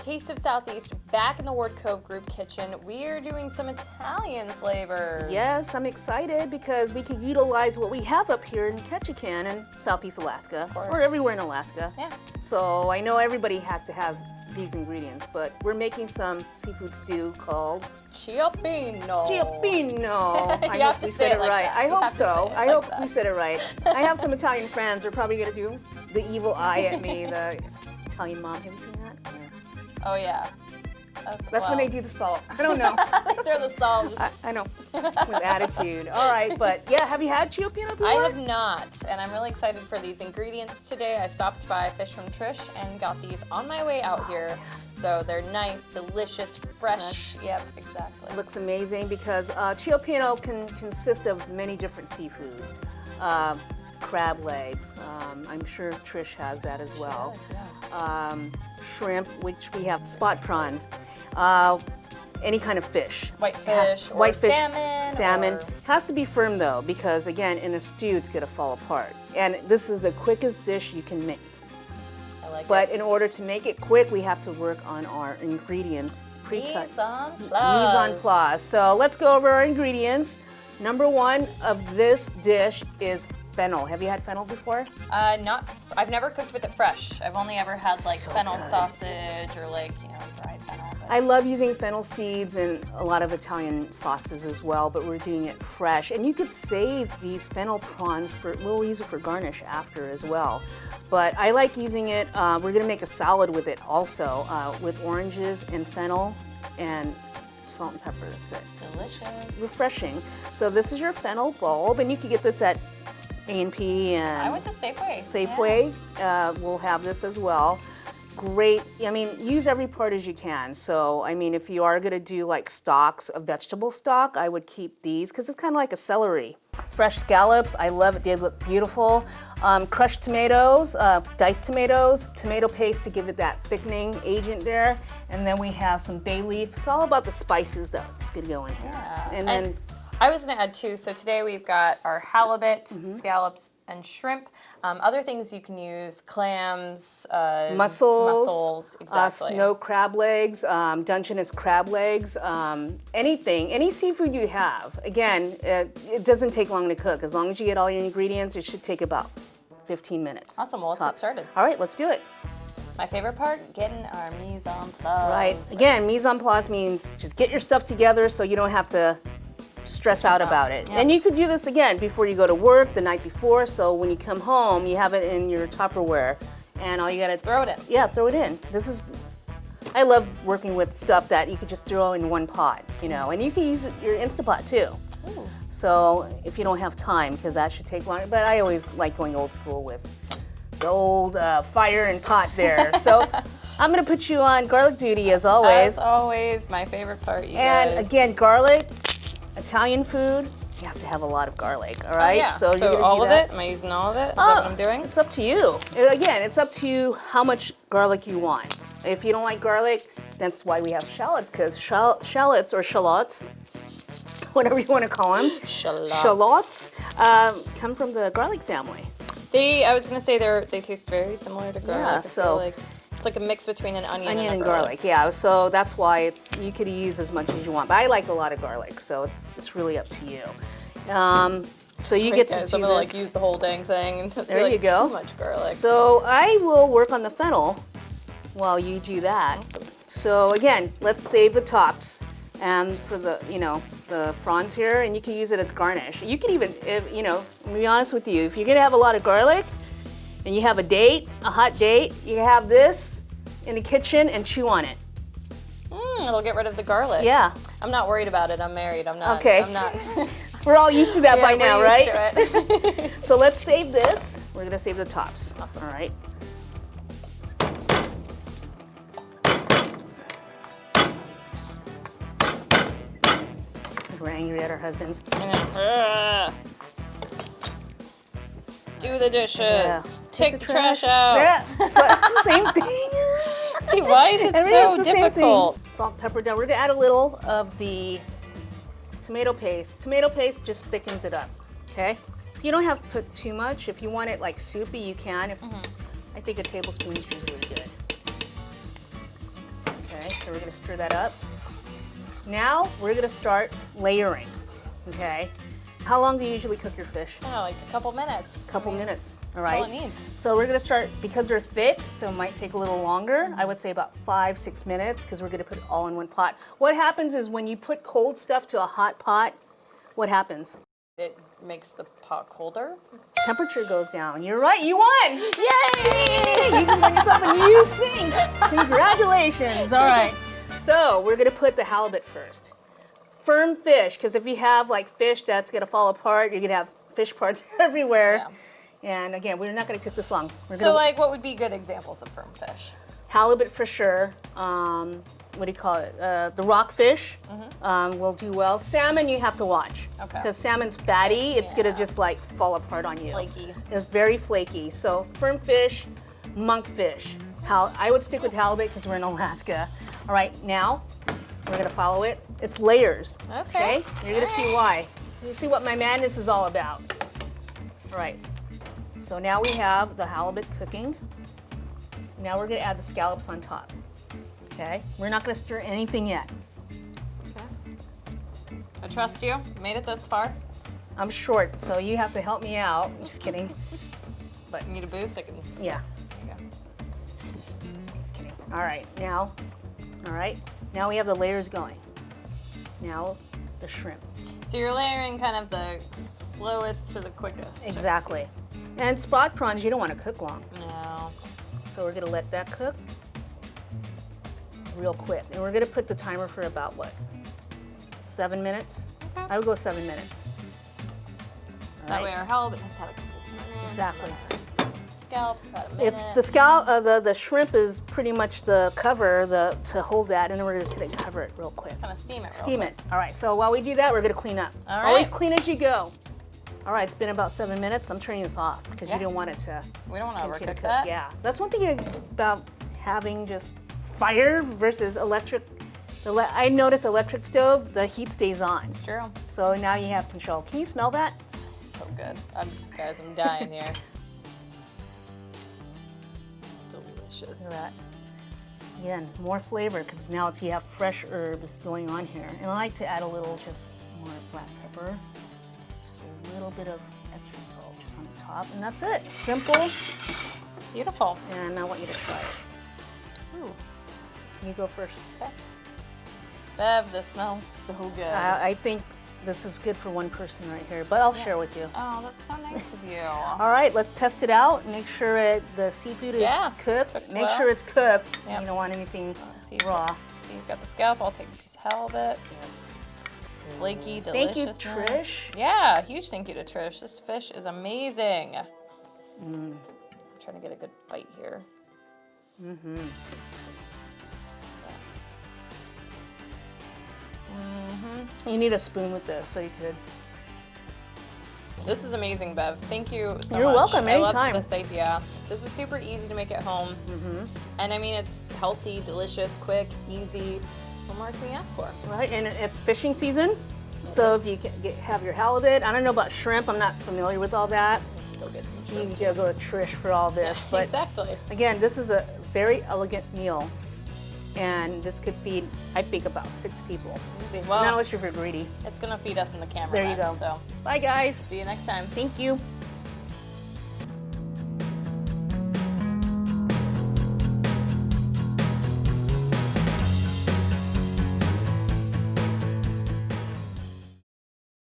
Taste of Southeast, back in the Ward Cove Group kitchen. We are doing some Italian flavors. Yes, I'm excited because we can utilize what we have up here in Ketchikan in Southeast Alaska, or everywhere in Alaska. Yeah. So I know everybody has to have these ingredients, but we're making some seafood stew called Cioppino. Cioppino. I have hope to we say said it it like right. that. I You hope have to say so. it I like hope that. we said it right. I have some Italian friends. They're probably gonna do the evil eye at me. The Italian mom. Have you seen that? Oh yeah. That's when they do the salt. I don't know. They throw the salt. I know. With attitude. All right, but yeah, have you had Cioppino before? I have not, and I'm really excited for these ingredients today. I stopped by Fish from Trish and got these on my way out here. So they're nice, delicious, fresh. Yep, exactly. It looks amazing because Cioppino can consist of many different seafoods. Crab legs. I'm sure Trish has that as well. Shrimp, which we have spot prawns. Any kind of fish. Whitefish or salmon. Salmon. Or... Has to be firm though, because again, in a stew, it's gonna fall apart. And this is the quickest dish you can make. I like But it. in order to make it quick, we have to work on our ingredients pre-cut. Mise en place. Mise en place. So let's go over our ingredients. Number one of this dish is fennel. Have you had fennel before? I've never cooked with it fresh. I've only ever had like So fennel good. sausage or like, dried fennel. But... I love using fennel seeds in a lot of Italian sauces as well, but we're doing it fresh. And you could save these fennel prawns we'll use it for garnish after as well. But I like using it, we're gonna make a salad with it also, with oranges and fennel and salt and pepper, that's it. Delicious. Refreshing. So this is your fennel bulb, and you can get this at A&P and I went to Safeway. Safeway. We'll have this as well. Great. I mean, use every part as you can. So, I mean, if you are going to do like stocks, a vegetable stock, I would keep these because it's kind of like a celery. Fresh scallops. I love it. They look beautiful. Crushed tomatoes, diced tomatoes, tomato paste to give it that thickening agent there. And then we have some bay leaf. It's all about the spices that's going to go in here. Yeah. And then I was going to add two. So today we've got our halibut, scallops, and shrimp. Other things you can use: clams, mussels, exactly. Snow crab legs, Dungeness crab legs, anything, any seafood you have. Again, it doesn't take long to cook. As long as you get all your ingredients, it should take about 15 minutes. Awesome. Well, let's get started. All right, let's do it. My favorite part, getting our mise en place. Right. Again, mise en place means just get your stuff together so you don't have to stress out about it. Yep. And you could do this again before you go to work, the night before, so when you come home, you have it in your Tupperware, and all you gotta throw it in. Yeah, throw it in. I love working with stuff that you could just throw in one pot, and you can use your Instapot too. Ooh. So if you don't have time, because that should take longer, but I always like going old school with the old fire and pot there. So I'm gonna put you on garlic duty as always. As always, my favorite part, you guys. And again, garlic, Italian food, you have to have a lot of garlic, all right? Oh, yeah. So all of it? Am I using all of it? Is that what I'm doing? It's up to you. Again, it's up to you how much garlic you want. If you don't like garlic, that's why we have shallots, because shallots or shallots, whatever you want to call them, shallots come from the garlic family. I was gonna say they taste very similar to garlic. Yeah, I feel like it's like a mix between an onion and garlic. Yeah, so that's why you could use as much as you want. But I like a lot of garlic, so it's really up to you. So you get to do this. I'm gonna like use the whole dang thing. And there you go. Too much garlic. So I will work on the fennel while you do that. Awesome. So again, let's save the tops and for the fronds here, and you can use it as garnish. You can even, to be honest with you, if you're gonna have a lot of garlic and you have a hot date, you have this in the kitchen and chew on it. It'll get rid of the garlic. Yeah. I'm not worried about it. I'm married. I'm not. Okay. I'm not. We're all used to that by now, we're right? used to it. So let's save this. We're gonna save the tops. Awesome. All right. We're angry at our husbands. Do the dishes. Yeah. Take the trash out. Yeah, same thing. See, why is it so difficult? Salt, pepper down. We're gonna add a little of the tomato paste. Tomato paste just thickens it up, okay? So you don't have to put too much. If you want it like soupy, you can. I think a tablespoon is usually good. So we're gonna stir that up. Now we're gonna start layering, okay? How long do you usually cook your fish? Oh, like a couple minutes. A couple minutes, all That's right? all it needs. So we're gonna start, because they're thick, so it might take a little longer. I would say about 5-6 minutes, because we're gonna put it all in one pot. What happens is when you put cold stuff to a hot pot, what happens? It makes the pot colder. Temperature goes down. You're right, you won! Yay! You just won yourself a new sink. Congratulations, all right. So we're gonna put the halibut first. Firm fish, because if you have like fish that's gonna fall apart, you're gonna have fish parts everywhere. Yeah. And again, we're not gonna cook this long. We're So gonna like what would be good examples of firm fish? halibut for sure. What do you call it? The rockfish will do well. Salmon you have to watch. Okay. Because salmon's fatty, it's gonna Yeah. just like fall apart on you. Flaky. It's very flaky. So firm fish, monkfish. I would stick with halibut because we're in Alaska. All right, now we're gonna follow it. It's layers. Okay. You're gonna see why. You're gonna see what my madness is all about. All right. So now we have the halibut cooking. Now we're gonna add the scallops on top. Okay. We're not gonna stir anything yet. Okay. I trust you. Made it this far. I'm short, so you have to help me out. I'm just kidding. But Need a boost? I can. yeah, Okay. just kidding. All right, now, now we have the layers going. Now the shrimp. So you're layering kind of the slowest to the quickest. Exactly. And spot prawns, you don't want to cook long. No. So we're gonna let that cook real quick. And we're gonna put the timer for about what? 7 minutes? Okay. I would go 7 minutes. All That right. way our halibut has had a couple of minutes. Exactly. Scallops about a minute. It's the the shrimp is pretty much the cover to hold that, and then we're just gonna cover it real quick. Kind of steam it. Real Steam quick. it. All right. So while we do that, we're gonna clean up. All Always right. clean as you go. All right. It's been about 7 minutes. I'm turning this off because Yeah. you don't want it to. We don't want to continue overcook to that. Yeah. That's one thing about having just fire versus electric. I noticed electric stove, the heat stays on. It's true. So now you have control. Can you smell that? So good. Guys, I'm dying here. Delicious. Look at that. Again, more flavor because now you have fresh herbs going on here. And I like to add a little just more black pepper. Just a little bit of extra salt just on the top. And that's it. Simple. Beautiful. And I want you to try it. Ooh. You go first. Okay. Bev, this smells so good. I think this is good for one person right here, but I'll share with you. Oh, that's so nice of you. All right, let's test it out. Make sure the seafood is cooked. cooked Make well. sure it's cooked. Yep. You don't want anything See, raw. See, you've got the scalp. I'll take a piece of halibut. Flaky Thank you, deliciousness. Trish. Yeah, huge thank you to Trish. This fish is amazing. I'm trying to get a good bite here. You need a spoon with this, so you could. This is amazing, Bev. Thank you so You're much. welcome, I love anytime. this idea. This is super easy to make at home. And I mean, it's healthy, delicious, quick, easy. What more can we ask for? Right, and it's fishing season, so if you have your halibut. I don't know about shrimp. I'm not familiar with all that. Go get some You shrimp. can go to Trish for all this, but Exactly. again, this is a very elegant meal, and this could feed, I think, about 6 people. Easy. Not Well, unless you're greedy. it's gonna feed us in the camera. There you go. So, Bye, guys. see you next time. Thank you.